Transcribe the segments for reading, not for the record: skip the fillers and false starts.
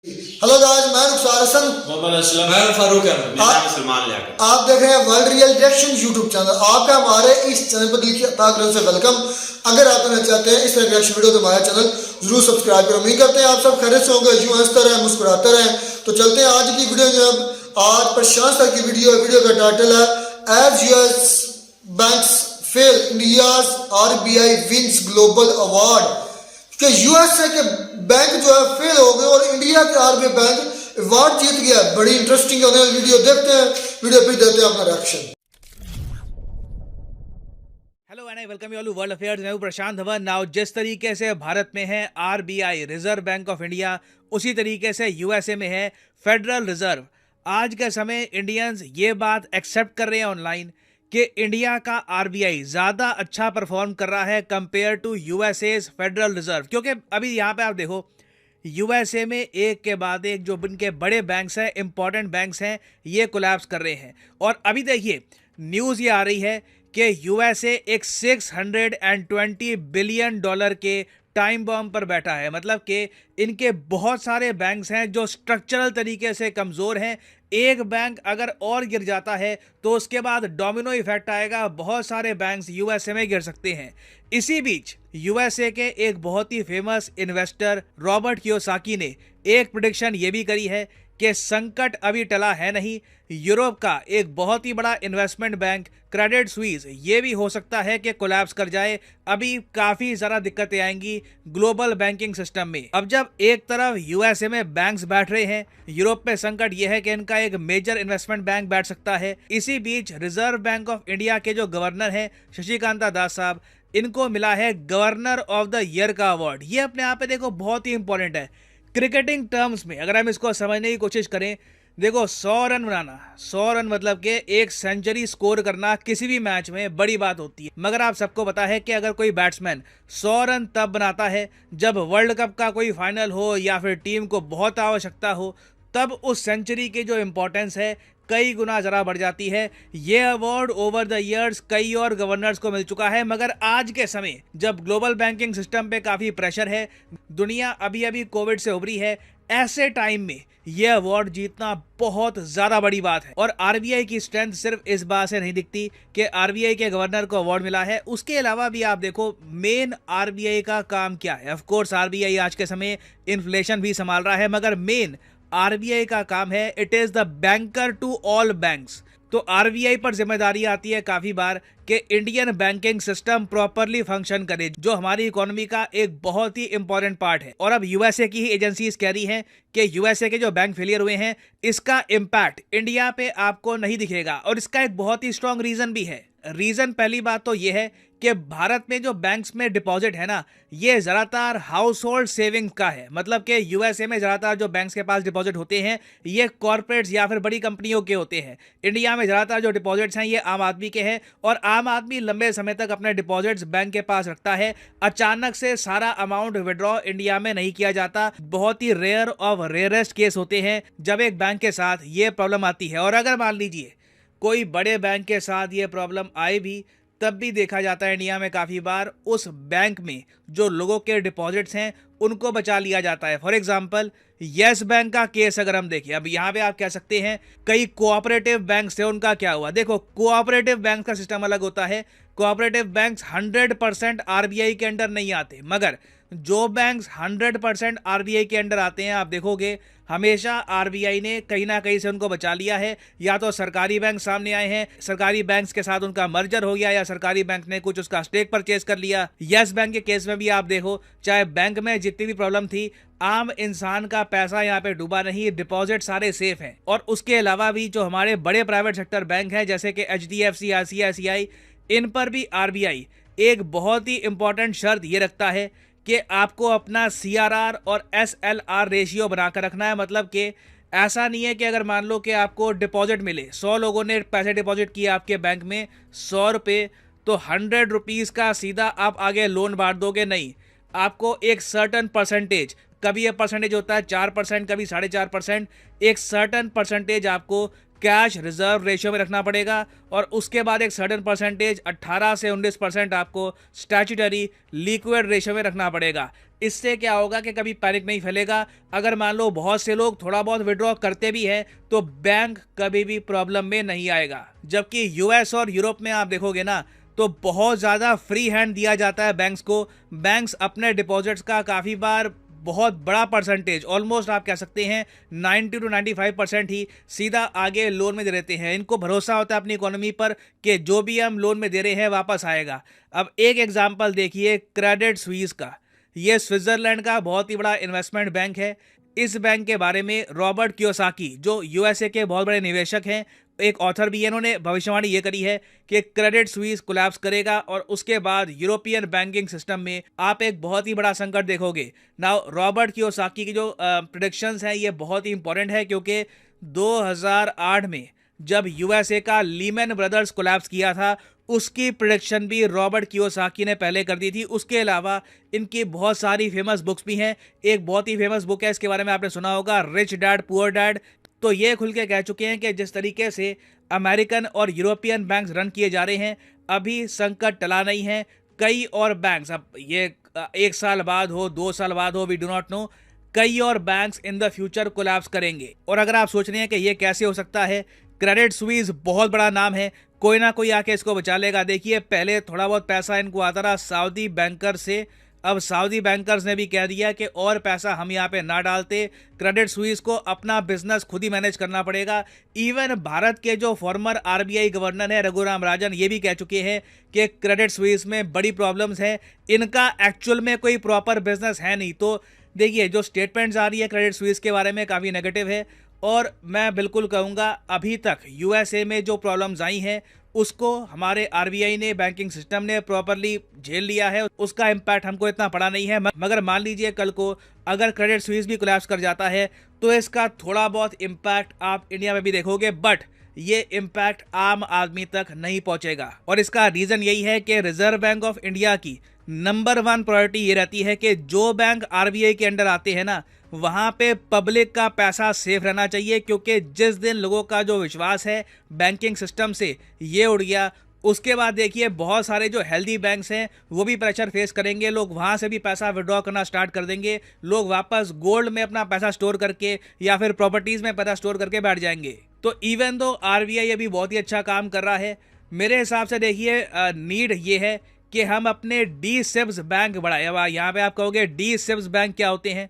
Hello guys, मैं रुखसार हसन, मैं फारूक अहमद, सलमान लिया। आप देख रहे हैं world real reaction YouTube channel. आपका हमारे इस चैनल पर दिल की ताकत से वेलकम। अगर आप करना चाहते हैं इस तरह रिएक्शन वीडियो तो हमारा चैनल जरूर सब्सक्राइब करें। उम्मीद करते हैं आप सब खैरियत से होंगे, यूं हंसते रहें, मुस्कुराते रहें। तो चलते हैं आज की वीडियो। जब आज प्रशांत सर की वीडियो का टाइटल है as US banks fail India's RBI wins global award. कि यूएसए के बैंक जो है फेल हो गए और इंडिया के आरबीआई बैंक अवार्ड जीत गया। बड़ी इंटरेस्टिंग होने वाली वीडियो, देखते हैं वीडियो, फिर देते हैं अपना reaction. Hello and I welcome you all to world affairs. मैं हूं प्रशांत धवन। नाउ जिस तरीके से भारत में है RBI reserve bank of India, उसी तरीके से यूएसए में है फेडरल रिजर्व। आज के समय इंडियंस ये बात एक्सेप्ट कर रहे हैं ऑनलाइन कि इंडिया का आरबीआई ज़्यादा अच्छा परफॉर्म कर रहा है compare to USA federal reserve. क्योंकि अभी यहाँ पे आप देखो, यूएसए में एक के बाद एक जो इनके बड़े बैंक्स हैं, इंपॉर्टेंट बैंक्स हैं, ये कोलैप्स कर रहे हैं। और अभी देखिए न्यूज़ ये आ रही है कि यूएसए एक $620 बिलियन के टाइम बॉम्ब पर बैठा है। मतलब कि इनके बहुत सारे बैंक्स हैं जो स्ट्रक्चरल तरीके से कमज़ोर हैं। एक बैंक अगर और गिर जाता है तो उसके बाद डोमिनो इफेक्ट आएगा, बहुत सारे बैंक्स यूएसए में गिर सकते हैं। इसी बीच यूएसए के एक बहुत ही फेमस इन्वेस्टर रॉबर्ट कियोसाकी ने एक प्रेडिक्शन ये भी करी है कि संकट अभी टला है नहीं। यूरोप का एक बहुत ही बड़ा इन्वेस्टमेंट बैंक क्रेडिट स्विस ये भी हो सकता है कि कोलैप्स कर जाए। अभी काफ़ी ज़्यादा दिक्कतें आएंगी ग्लोबल बैंकिंग सिस्टम में। अब जब एक तरफ यूएसए में बैंक्स बैठ रहे हैं, यूरोप में संकट यह है कि इनका एक मेजर इन्वेस्टमेंट बैंक बैठ सकता है। इसी बीच रिजर्व बैंक ऑफ इंडिया के जो गवर्नर हैं शशिकांता दास साहब, इनको मिला है गवर्नर ऑफ द ईयर का अवार्ड। ये अपने आप में देखो बहुत ही इंपॉर्टेंट है क्रिकेटिंग टर्म्स में। अगर हम इसको समझने की कोशिश करें, देखो 100 रन बनाना, 100 रन मतलब कि एक सेंचुरी स्कोर करना किसी भी मैच में बड़ी बात होती है। मगर आप सबको पता है कि अगर कोई बैट्समैन 100 रन तब बनाता है जब वर्ल्ड कप का कोई फाइनल हो या फिर टीम को बहुत आवश्यकता हो, तब उस सेंचुरी की जो इम्पोर्टेंस है कई गुना ज़रा बढ़ जाती है। ये अवार्ड ओवर द इयर्स कई और गवर्नर्स को मिल चुका है। मगर आज के समय जब ग्लोबल बैंकिंग सिस्टम पे काफ़ी प्रेशर है, दुनिया अभी अभी कोविड से उभरी है, ऐसे टाइम में ये अवार्ड जीतना बहुत ज़्यादा बड़ी बात है। और आरबीआई की स्ट्रेंथ सिर्फ इस बात से नहीं दिखती कि आरबीआई के गवर्नर को अवार्ड मिला है, उसके अलावा भी आप देखो मेन आरबीआई का काम क्या है। ऑफ कोर्स आरबीआई आज के समय इन्फ्लेशन भी संभाल रहा है, मगर मेन आरबीआई का काम है it is the banker to all banks. तो आरबीआई पर जिम्मेदारी आती है काफी बार कि Indian banking system properly function करे, जो हमारी इकोनॉमी का एक बहुत ही इंपॉर्टेंट पार्ट है। और अब यूएसए की ही एजेंसीज कह रही हैं कि यूएसए के जो बैंक फेलियर हुए हैं, इसका इम्पैक्ट इंडिया पे आपको नहीं दिखेगा। और इसका एक बहुत ही स्ट्रॉन्ग रीजन भी है। रीजन पहली बात तो यह है कि भारत में जो बैंक्स में डिपॉजिट है ना, ये ज़्यादातर हाउस होल्ड सेविंग्स का है। मतलब कि यूएसए में ज़्यादातर जो बैंक्स के पास डिपॉजिट होते हैं ये कॉर्पोरेट्स या फिर बड़ी कंपनियों के होते हैं। इंडिया में ज़्यादातर जो डिपॉजिट्स हैं ये आम आदमी के हैं, और आम आदमी लंबे समय तक अपने डिपॉजिट्स बैंक के पास रखता है। अचानक से सारा अमाउंट विड्रॉ इंडिया में नहीं किया जाता। बहुत ही रेयर ऑफ रेयरेस्ट केस होते हैं जब एक बैंक के साथ ये प्रॉब्लम आती है। और अगर मान लीजिए कोई बड़े बैंक के साथ ये प्रॉब्लम आए भी, तब भी देखा जाता है इंडिया में काफ़ी बार उस बैंक में जो लोगों के डिपॉजिट्स हैं उनको बचा लिया जाता है। फॉर एग्जांपल येस बैंक का केस अगर हम देखें, अब यहाँ पे आप कह सकते हैं कई कोऑपरेटिव बैंक्स थे, उनका क्या हुआ। देखो कोऑपरेटिव बैंक का सिस्टम अलग होता है। कोऑपरेटिव बैंक्स 100% आरबीआई के अंडर नहीं आते, मगर जो बैंक्स 100% आरबीआई के अंडर आते हैं, आप देखोगे हमेशा आरबीआई ने कहीं ना कहीं से उनको बचा लिया है। या तो सरकारी बैंक सामने आए हैं, सरकारी बैंक्स के साथ उनका मर्जर हो गया, या सरकारी बैंक ने कुछ उसका स्टेक परचेज कर लिया। यस बैंक के केस में भी आप देखो, चाहे बैंक में जितनी भी प्रॉब्लम थी, आम इंसान का पैसा यहाँ पे डूबा नहीं, डिपॉजिट सारे सेफ हैं। और उसके अलावा भी जो हमारे बड़े प्राइवेट सेक्टर बैंक हैं जैसे कि एचडीएफसी, आईसीआईसीआई, इन पर भी आरबीआई एक बहुत ही इंपॉर्टेंट शर्त ये रखता है कि आपको अपना सीआरआर और एसएलआर रेशियो बनाकर रखना है। मतलब कि ऐसा नहीं है कि अगर मान लो कि आपको डिपॉजिट मिले, 100 लोगों ने पैसे डिपॉजिट किए आपके बैंक में 100 रुपये, तो 100 रुपीज़ का सीधा आप आगे लोन बांट दोगे, नहीं। आपको एक सर्टन परसेंटेज, कभी ये परसेंटेज होता है 4%, कभी 4.5%, एक सर्टन परसेंटेज आपको कैश रिजर्व रेशियो में रखना पड़ेगा और उसके बाद एक सर्टेन परसेंटेज 18 से 19% आपको स्टैट्यूटरी लिक्विड रेशियो में रखना पड़ेगा। इससे क्या होगा कि कभी पैनिक नहीं फैलेगा। अगर मान लो बहुत से लोग थोड़ा बहुत विड्रॉ करते भी हैं तो बैंक कभी भी प्रॉब्लम में नहीं आएगा। जबकि यूएस और यूरोप में आप देखोगे ना तो बहुत ज़्यादा फ्री हैंड दिया जाता है बैंक्स को। बैंक्स अपने डिपॉजिट्स का काफ़ी बार बहुत बड़ा परसेंटेज, ऑलमोस्ट आप कह सकते हैं 90 to 95% ही सीधा आगे लोन में दे देते हैं। इनको भरोसा होता है अपनी इकोनॉमी पर कि जो भी हम लोन में दे रहे हैं वापस आएगा। अब एक एग्जांपल देखिए क्रेडिट स्विस का। ये स्विट्जरलैंड का बहुत ही बड़ा इन्वेस्टमेंट बैंक है। इस बैंक के बारे में रॉबर्ट कियोसाकी जो यूएसए के बहुत बड़े निवेशक हैं, एक ऑथर भी है, इन्होंने भविष्यवाणी ये करी है कि क्रेडिट स्विस कोलैप्स करेगा और उसके बाद यूरोपियन बैंकिंग सिस्टम में आप एक बहुत ही बड़ा संकट देखोगे। नाउ रॉबर्ट कियोसाकी की जो प्रेडिक्शंस हैं ये बहुत ही इंपॉर्टेंट है क्योंकि 2008 में जब यूएसए का लीमन ब्रदर्स कोलैप्स किया था उसकी प्रेडिक्शन भी रॉबर्ट कियोसाकी ने पहले कर दी थी। उसके अलावा इनकी बहुत सारी फेमस बुक्स भी हैं। एक बहुत ही फेमस बुक है, इसके बारे में आपने सुना होगा, रिच डैड पुअर डैड। तो ये खुल के कह चुके हैं कि जिस तरीके से अमेरिकन और यूरोपियन बैंक्स रन किए जा रहे हैं अभी संकट टला नहीं है। कई और बैंक्स, अब ये 1 साल बाद हो 2 साल बाद हो, वी डू नॉट नो, कई और banks in the future collapse करेंगे। और अगर आप सोच रहे हैं कि ये कैसे हो सकता है, क्रेडिट स्विस बहुत बड़ा नाम है, कोई ना कोई आके इसको बचा लेगा। देखिए पहले थोड़ा बहुत पैसा इनको आता रहा सऊदी बैंकर से, अब सऊदी बैंकर्स ने भी कह दिया कि और पैसा हम यहाँ पे ना डालते, क्रेडिट स्विस को अपना बिजनेस खुद ही मैनेज करना पड़ेगा। इवन भारत के जो फॉर्मर आरबीआई गवर्नर है रघुराम राजन ये भी कह चुके हैं कि क्रेडिट स्विस में बड़ी प्रॉब्लम्स हैं, इनका एक्चुअल में कोई प्रॉपर बिजनेस है नहीं। तो देखिए जो स्टेटमेंट्स आ रही है क्रेडिट स्विस के बारे में काफ़ी नेगेटिव है और मैं बिल्कुल कहूँगा अभी तक यूएसए में जो प्रॉब्लम्स आई हैं उसको हमारे आरबीआई ने, बैंकिंग सिस्टम ने प्रॉपरली झेल लिया है। उसका इम्पैक्ट हमको इतना पड़ा नहीं है। मगर मान लीजिए कल को अगर क्रेडिट स्विस भी कोलैप्स कर जाता है तो इसका थोड़ा बहुत इम्पैक्ट आप इंडिया में भी देखोगे, बट ये इम्पैक्ट आम आदमी तक नहीं पहुंचेगा। और इसका रीजन यही है कि रिजर्व बैंक ऑफ इंडिया की नंबर 1 प्रायोरिटी ये रहती है कि जो बैंक आरबीआई के अंडर आते हैं ना वहाँ पे पब्लिक का पैसा सेफ रहना चाहिए, क्योंकि जिस दिन लोगों का जो विश्वास है बैंकिंग सिस्टम से ये उड़ गया उसके बाद देखिए बहुत सारे जो हेल्दी बैंक्स हैं वो भी प्रेशर फेस करेंगे। लोग वहाँ से भी पैसा विड्रॉ करना स्टार्ट कर देंगे, लोग वापस गोल्ड में अपना पैसा स्टोर करके या फिर प्रॉपर्टीज़ में पैसा स्टोर करके बैठ जाएंगे। तो इवन दो आरबीआई अभी बहुत ही अच्छा काम कर रहा है, मेरे हिसाब से देखिए नीड ये है कि हम अपने डी सिब्स बैंक बढ़ाएं। अब यहाँ पे आप कहोगे डी सिब्स बैंक क्या होते हैं।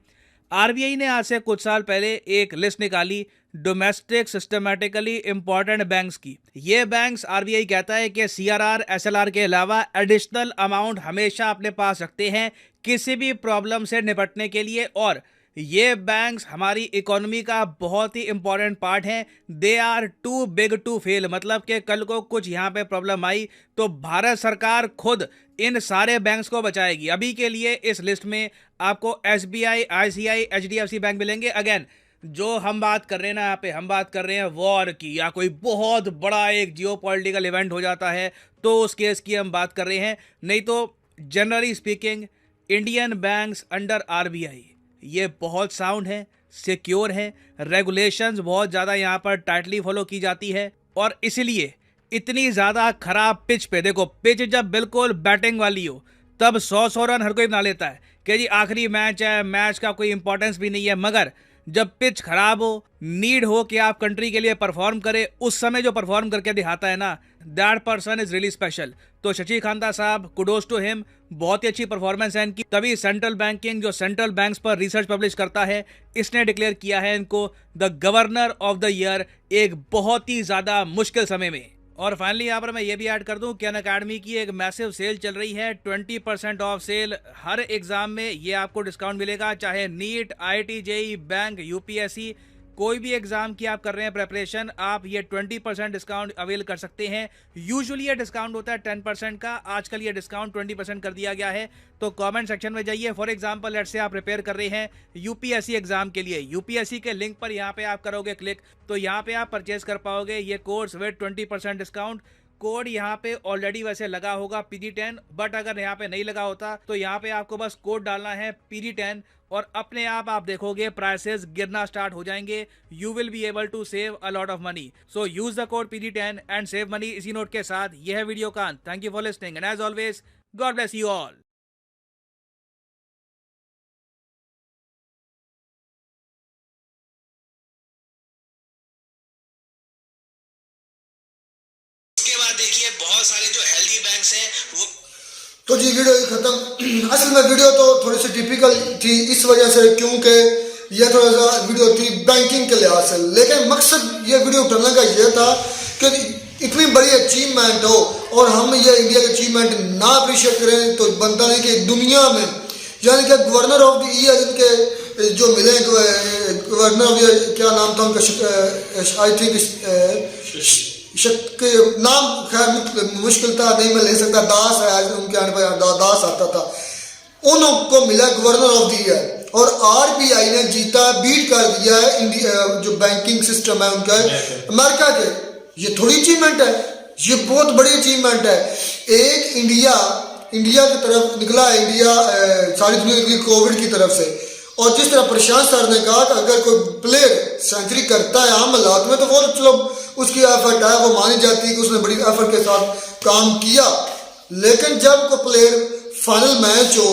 आरबीआई ने आज से कुछ साल पहले एक लिस्ट निकाली डोमेस्टिक सिस्टमैटिकली इंपॉर्टेंट बैंक्स की। ये बैंक्स आरबीआई कहता है कि सीआरआर एसएलआर के अलावा एडिशनल अमाउंट हमेशा अपने पास रखते हैं किसी भी प्रॉब्लम से निपटने के लिए, और ये बैंक्स हमारी इकोनॉमी का बहुत ही इंपॉर्टेंट पार्ट हैं। They are too big to fail, मतलब कि कल को कुछ यहाँ पे प्रॉब्लम आई तो भारत सरकार खुद इन सारे बैंक्स को बचाएगी। अभी के लिए इस लिस्ट में आपको एसबीआई, आईसीआई, एचडीएफसी बैंक मिलेंगे। अगेन जो हम बात कर रहे हैं ना यहाँ पे, हम बात कर रहे हैं वॉर की या कोई बहुत बड़ा एक जियोपॉलिटिकल इवेंट हो जाता है तो उस केस की हम बात कर रहे हैं, नहीं तो generally speaking Indian banks under RBI ये बहुत साउंड है, सिक्योर है, रेगुलेशंस बहुत ज़्यादा यहाँ पर टाइटली फॉलो की जाती है और इसलिए इतनी ज़्यादा खराब पिच पे, देखो पिच जब बिल्कुल बैटिंग वाली हो तब 100 रन हर कोई बना लेता है कि जी आखिरी मैच है, मैच का कोई इंपॉर्टेंस भी नहीं है। मगर जब पिच खराब हो, नीड हो कि आप कंट्री के लिए परफॉर्म करें, उस समय जो परफॉर्म करके दिखाता है ना, that person is really special. तो शशि कांता साहब, कुडोज टू हिम, बहुत ही अच्छी परफॉर्मेंस है इनकी। तभी सेंट्रल बैंकिंग जो सेंट्रल बैंक्स पर रिसर्च पब्लिश करता है, इसने डिक्लेयर किया है इनको the governor of the year एक बहुत ही ज्यादा मुश्किल समय में। और फाइनली यहाँ पर मैं ये भी ऐड कर दूं कि अनअकैडमी की एक मैसिव सेल चल रही है, 20% ऑफ सेल। हर एग्जाम में ये आपको डिस्काउंट मिलेगा, चाहे NEET, IIT, JEE, bank, UPSC, कोई भी एग्जाम की आप कर रहे हैं प्रेपरेशन, आप ये 20% डिस्काउंट अवेल कर सकते हैं। यूजुअली ये डिस्काउंट होता है 10% का, आजकल ये डिस्काउंट 20% कर दिया गया है। तो कमेंट सेक्शन में जाइए। फॉर एग्जांपल लेट्स से आप प्रिपेयर कर रहे हैं यूपीएससी एग्जाम के लिए, यूपीएससी के लिंक पर यहाँ पे आप करोगे क्लिक तो यहाँ पे आप परचेज कर पाओगे ये कोर्स विद 20% डिस्काउंट। कोड यहाँ पे ऑलरेडी वैसे लगा होगा PD10, बट अगर यहाँ पे नहीं लगा होता तो यहाँ पे आपको बस कोड डालना है PD10 और अपने आप देखोगे प्राइसेस गिरना स्टार्ट हो जाएंगे. You will be able to save a lot of money. So use the code PD10 and save money. इसी नोट के साथ यह है वीडियो का अंत. Thank you for listening and as always God bless you all. उसके बाद देखिए बहुत सारे जो हेल्दी बैंक्स हैं वो तो जी वीडियो ही खत्म. असल में वीडियो तो थोड़ी सी टिपिकल थी इस वजह से क्योंकि ये थोड़ा सा वीडियो थी बैंकिंग के लिहाज से, लेकिन मकसद ये वीडियो उठाने का ये था कि इतनी बड़ी अचीवमेंट हो और हम ये इंडिया की अचीवमेंट ना अप्रिशिएट करें तो बनता नहीं कि दुनिया में यानी कि गवर्नर ऑफ द ईयर जिनके जो मिले गवर्नर ऑफ ईयर क्या नाम था उनका, आई थिंक नाम खैर मुश्किल था नहीं मैं ले सकता, दास है आज उनके आने पर दास आता था, उनको मिला गवर्नर ऑफ द ईयर. और RBI ने जीता, बीट कर दिया है इंडिया जो बैंकिंग सिस्टम है उनका अमेरिका के. ये थोड़ी अचीवमेंट है, ये बहुत बड़ी अचीवमेंट है. एक इंडिया की तरफ निकला है, इंडिया सारी दुनिया निकली कोविड की तरफ से. और जिस तरह प्रशांत सर ने कहा कि अगर कोई प्लेयर सेंचुरी करता है आम हालात में तो वो चलो उसकी एफर्ट है, वो मानी जाती है कि उसने बड़ी एफर्ट के साथ काम किया. लेकिन जब कोई प्लेयर फाइनल मैच हो,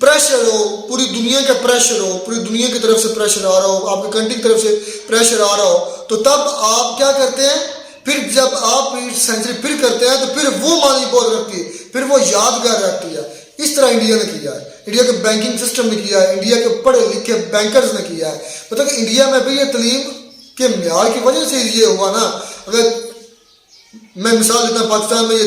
प्रेशर हो, पूरी दुनिया का प्रेशर हो, पूरी दुनिया की तरफ से प्रेशर आ रहा हो, आपकी कंट्री की तरफ से प्रेशर आ रहा हो, तो तब आप क्या करते हैं, फिर जब आप सेंचुरी फिर करते हैं तो फिर वो मानी बहुत रखती है, फिर वो यादगार रहती है. इस तरह इंडिया ने किया है, इंडिया के बैंकिंग सिस्टम ने किया है, इंडिया के पढ़े लिखे बैंकर्स ने किया है. मतलब कि इंडिया में भी ये तलीम के म्यार की वजह से ये हुआ ना. अगर मैं मिसाल देता पाकिस्तान में ये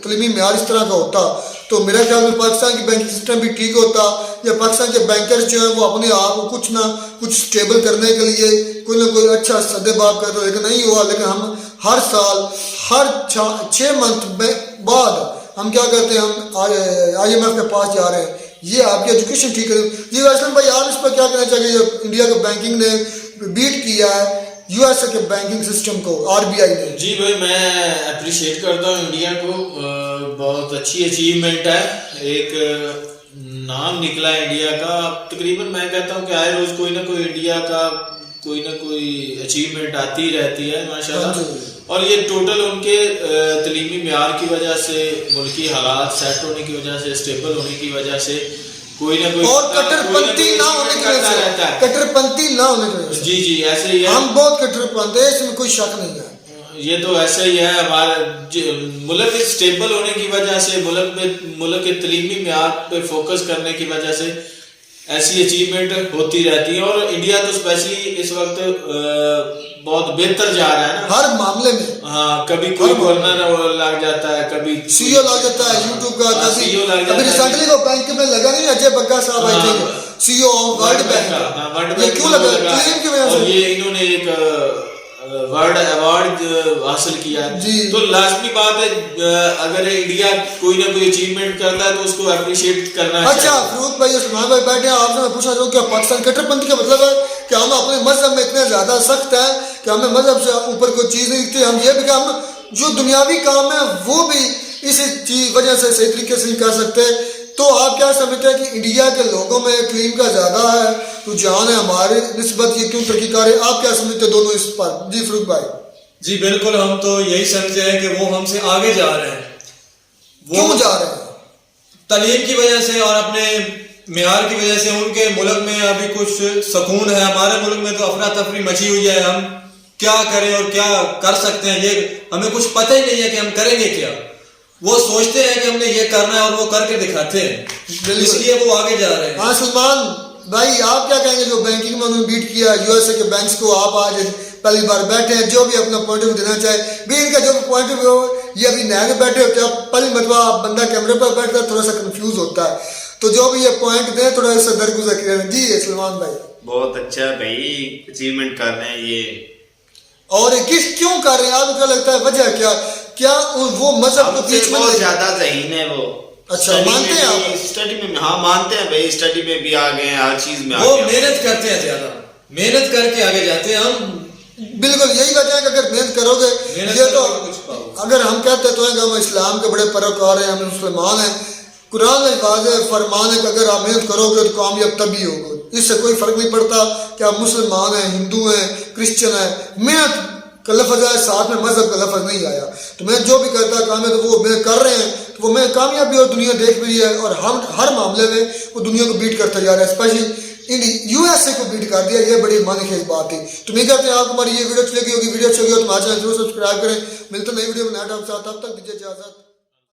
तलीमी म्यार इस तरह का होता तो मेरा ख्याल में पाकिस्तान की बैंकिंग सिस्टम भी ठीक होता, या पाकिस्तान के बैंकर्स जो हैं वो अपने आप को कुछ ना कुछ स्टेबल करने के लिए कोई ना कोई अच्छा सद्देबाब करते, लेकिन नहीं हुआ. लेकिन हम हर साल हर 6 मंथ बाद हम क्या करते हैं, हम IMF के पास जा रहे हैं, ये आपकी एजुकेशन ठीक है. जी असलम भाई आप इस पर क्या कहना चाहिए, इंडिया के बैंकिंग ने बीट किया है USA के बैंकिंग सिस्टम को RBI ने. जी भाई मैं अप्रिशिएट करता हूँ इंडिया को, बहुत अच्छी अचीवमेंट है. एक नाम निकला इंडिया का. तकरीबन मैं कहता हूँ कि आए रोज कोई ना कोई इंडिया का कोई ना कोई अचीवमेंट आती रहती है माशाल्लाह. और ये टोटल उनके तलीमी म्यार की वजह से, मुल्की हालात सेट होने की वजह से, स्टेबल होने की वजह से, कोई ना कोई और कट्टरपंथी ना होने की वजह से, कट्टरपंथी ना होने की वजह से. जी ऐसे ही है. हम बहुत कट्टरपंथी है, इसमें कोई शक नहीं है. ये तो ऐसा ही है. हमारा मुल्क के स्टेबल होने की वजह से, मुल्क के तलीमी म्यार पे फोकस करने की वजह से ऐसी अचीवमेंट होती रहती है. और इंडिया तो स्पेशली इस वक्त बहुत बेहतर जा रहा है ना हर मामले में. हाँ, कभी कोई गवर्नर लग जाता है, कभी CEO लग जाता है यूट्यूब का, कभी रिसेंटली को बैंक में लगा नहीं, अजय बग्गा साहब आई थे CEO ऑफ वर्ल्ड बैंक. ये क्यों लगा? क्लेम की वजह से. ये इन्होंने एक वर्ल्ड अवार्ड हासिल किया जी. तो लाजमी बात है अगर इंडिया कोई ना कोई अचीवमेंट करता है तो उसको अप्रिशिएट करना चाहिए. अच्छा फरूक भाई, उस्मान भाई बैठे हैं, आपसे मैं पूछना चाहूँ क्या पाकिस्तान कट्टरपंथी का मतलब है कि हम अपने मजहब में इतने ज्यादा सख्त हैं कि हमें मजहब से ऊपर कोई चीज नहीं दिखती. हम ये भी हम जो दुनियावी काम है वो भी इस चीज वजह से सही तरीके से नहीं कर सकते. तो आप क्या समझते हैं कि इंडिया के लोगों में क्लीन का ज्यादा है रुझान है हमारे निस्बत, ये क्यों तरक्की कर रहे हैं? आप क्या समझते हैं दोनों इस पर? जी फरूक भाई. जी बिल्कुल, हम तो यही समझते हैं कि वो हमसे आगे जा रहे हैं. क्यों जा रहे हैं? तालीम की वजह से और अपने मेयार की वजह से. उनके मुल्क में अभी कुछ सुकून है, हमारे मुल्क में तो अफरा तफरी मची हुई है. हम क्या करें और क्या कर सकते हैं ये हमें कुछ पता ही नहीं है कि हम करेंगे क्या. वो सोचते हैं कि हमने ये करना है और वो करके दिखाते हैं, इसलिए वो आगे जा रहे हैं. हाँ सलमान भाई आप क्या कहेंगे, जो बैंकिंग में उन्होंने बीट किया USA के बैंक्स को, आप आज पहली बार बैठे हैं, जो भी अपना पॉइंट ऑफ व्यू देना चाहे भी, इनका जो पॉइंट ऑफ व्यू ये अभी नया में बैठे होते हैं, पहली मरतबा बंदा कैमरे पर बैठकर थोड़ा सा कंफ्यूज होता है, तो जो भी ये पॉइंट दें थोड़ा सा दरगुजर करें. जी सलमान भाई. बहुत अच्छा भाई अचीवमेंट कर रहे हैं ये. और किस क्यों कर रहे हैं आपको क्या लगता है, वजह क्या क्या वो मजहब को बीच में बहुत ज्यादा ज़हीन है वो. अच्छा मानते हैं आप? स्टडी में हाँ मानते हैं भाई, स्टडी में भी आ गए हैं, हर चीज में वो मेहनत करते हैं, ज्यादा मेहनत करके आगे जाते हैं. हम बिल्कुल यही वजह है कि अगर मेहनत करोगे ये तो अगर हम कहते तो हैं कि हम इस्लाम के बड़े पैरोकार हैं, हम मुसलमान हैं, कुरान में वाज़ेह फरमान है कि अगर आप मेहनत करोगे तो कामयाब तभी होगे। इससे कोई फ़र्क नहीं पड़ता कि आप मुसलमान हैं, हिंदू हैं, क्रिश्चियन हैं, मेहनत का लफ्ज़ आया, साथ में मज़हब का लफ्ज़ नहीं आया। तो मैं जो भी करता कामयाब तो वो मैं कर रहे हैं, तो वो मैं कामयाब भी और दुनिया देख भी रही है, और हम हर मामले में वो दुनिया को बीट करता जा रहा है, स्पेशली USA को बीट कर दिया। ये बड़ी मानी खेज बात थी। तो मैं कहते हैं आपको हमारी ये वीडियो अच्छी लगी होगी, वीडियो अच्छी लगी हो तो हमारे चैनल जरूर सब्सक्राइब करें। मिलते हैं नई वीडियो में नया टॉपिक के साथ, तब तक दीजिए इजाज़त।